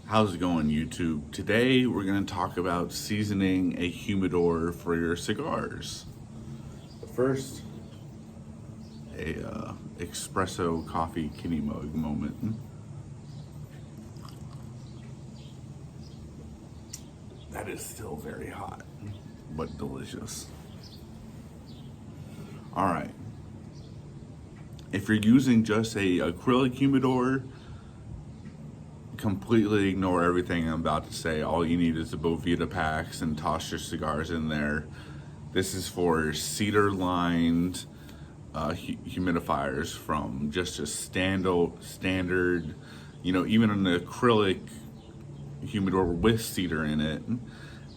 How's it going, YouTube? Today we're going to talk about seasoning a humidor for your cigars. But first, a espresso coffee kitty mug moment. That is still very hot, but delicious. All right. If you're using just a acrylic humidor, completely ignore everything I'm about to say. All you need is the boveda packs and toss your cigars in there. This is for cedar lined humidifiers from just a standard, even an acrylic humidor with cedar in it,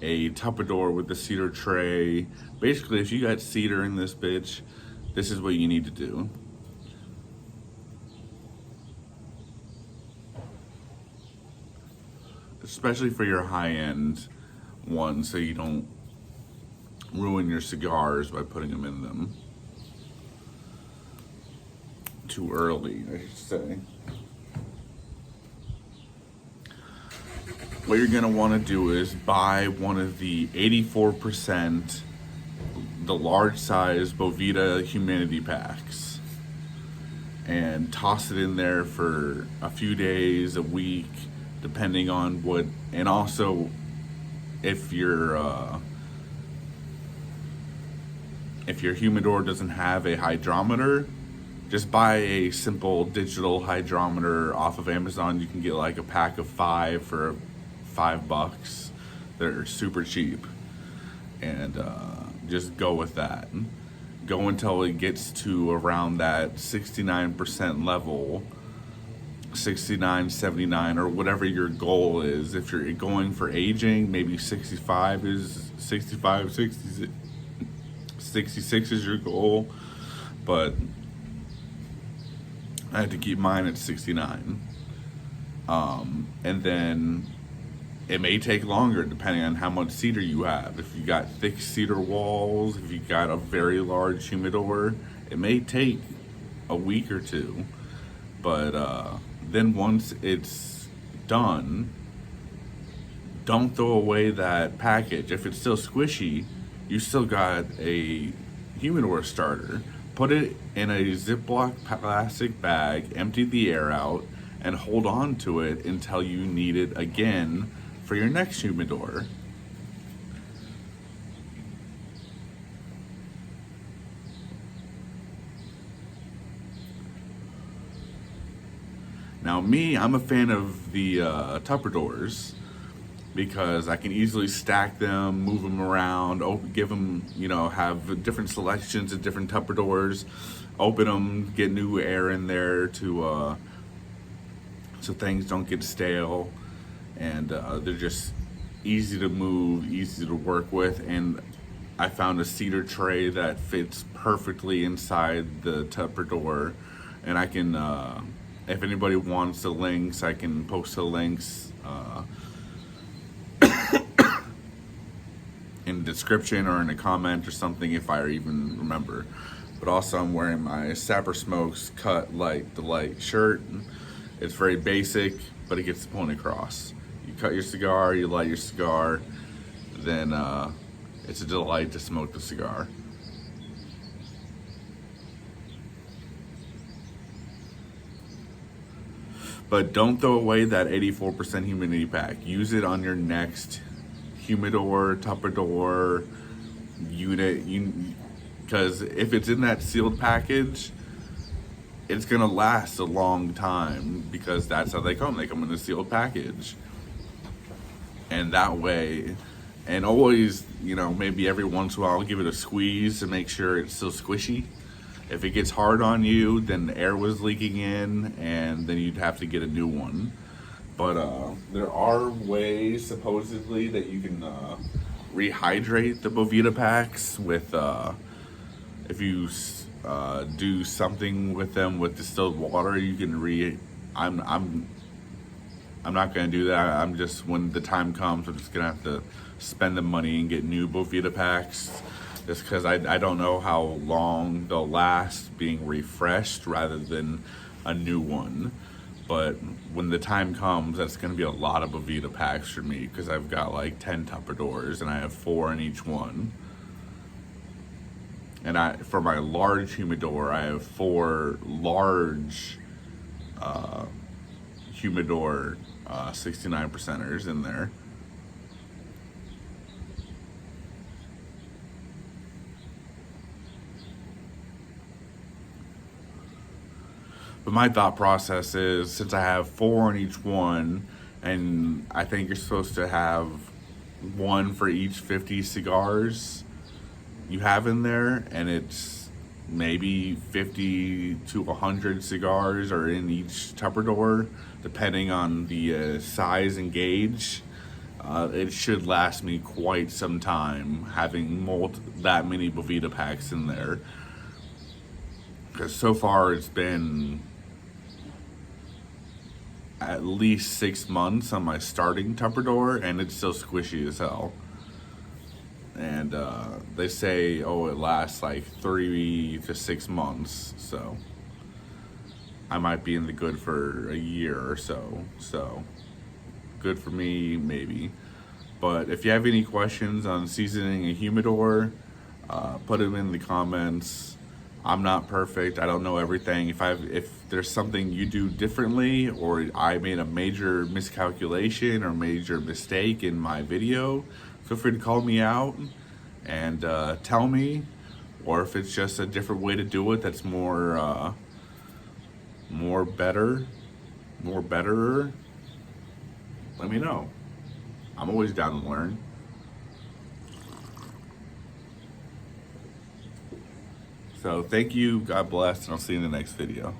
a Tupper with the cedar tray. Basically, if you got cedar in this bitch, this is what you need to do. Especially for your high-end ones, so you don't ruin your cigars by putting them in them too early, I should say. What you're gonna want to do is buy one of the 84%, the large size boveda humidity packs, and toss it in there for a few days, a week, depending on what. And also, if your humidor doesn't have a hydrometer, just buy a simple digital hydrometer off of Amazon. You can get like a pack of 5 for $5. They're super cheap, and just go with that. Go until it gets to around that 69% level, 69, 79, or whatever your goal is. If you're going for aging, maybe 65 is 65, 60, 66 is your goal, but I had to keep mine at 69. And then it may take longer depending on how much cedar you have. If you got thick cedar walls, if you got a very large humidor, it may take a week or two. But then once it's done, don't throw away that package. If it's still squishy, you still got a humidor starter. Put it in a Ziploc plastic bag, empty the air out, and hold on to it until you need it again for your next humidor. Now me, I'm a fan of the Tupper doors because I can easily stack them, move them around, give them, have different selections of different Tupper doors, open them, get new air in there to so things don't get stale, and they're just easy to move, easy to work with. And I found a cedar tray that fits perfectly inside the Tupper door, and I can, if anybody wants the links, I can post the links in the description or in a comment or something if I even remember. But also, I'm wearing my Sapper Smokes Cut Light the Light shirt. It's very basic, but it gets the point across. You cut your cigar, you light your cigar, then it's a delight to smoke the cigar. But don't throw away that 84% humidity pack. Use it on your next humidor, Tupper unit, because if it's in that sealed package, it's gonna last a long time, because that's how they come. They come in a sealed package, and that way, and always, maybe every once in a while, give it a squeeze to make sure it's still squishy. If it gets hard on you, then the air was leaking in, and then you'd have to get a new one. But there are ways, supposedly, that you can rehydrate the boveda packs with, if you do something with them with distilled water, you can I'm not gonna do that. I'm just, when the time comes, I'm just gonna have to spend the money and get new boveda packs, just because I don't know how long they'll last being refreshed rather than a new one. But when the time comes, that's going to be a lot of boveda packs for me, because I've got like 10 Tupper doors and I have 4 in each one. And for my large humidor, I have 4 large humidor 69%ers in there. But my thought process is, since I have 4 in each one, and I think you're supposed to have 1 for each 50 cigars you have in there, and it's maybe 50 to 100 cigars are in each Tupper door, depending on the size and gauge. It should last me quite some time having that many boveda packs in there, because so far it's been at least 6 months on my starting Tupper door, and it's still squishy as hell. And they say, oh, it lasts like 3 to 6 months, so I might be in the good for a year or so. So good for me, maybe. But if you have any questions on seasoning a humidor, put them in the comments. I'm not perfect. I don't know everything. If there's something you do differently, or I made a major miscalculation or major mistake in my video, feel free to call me out and tell me. Or if it's just a different way to do it that's more betterer, let me know. I'm always down to learn. So thank you, God bless, and I'll see you in the next video.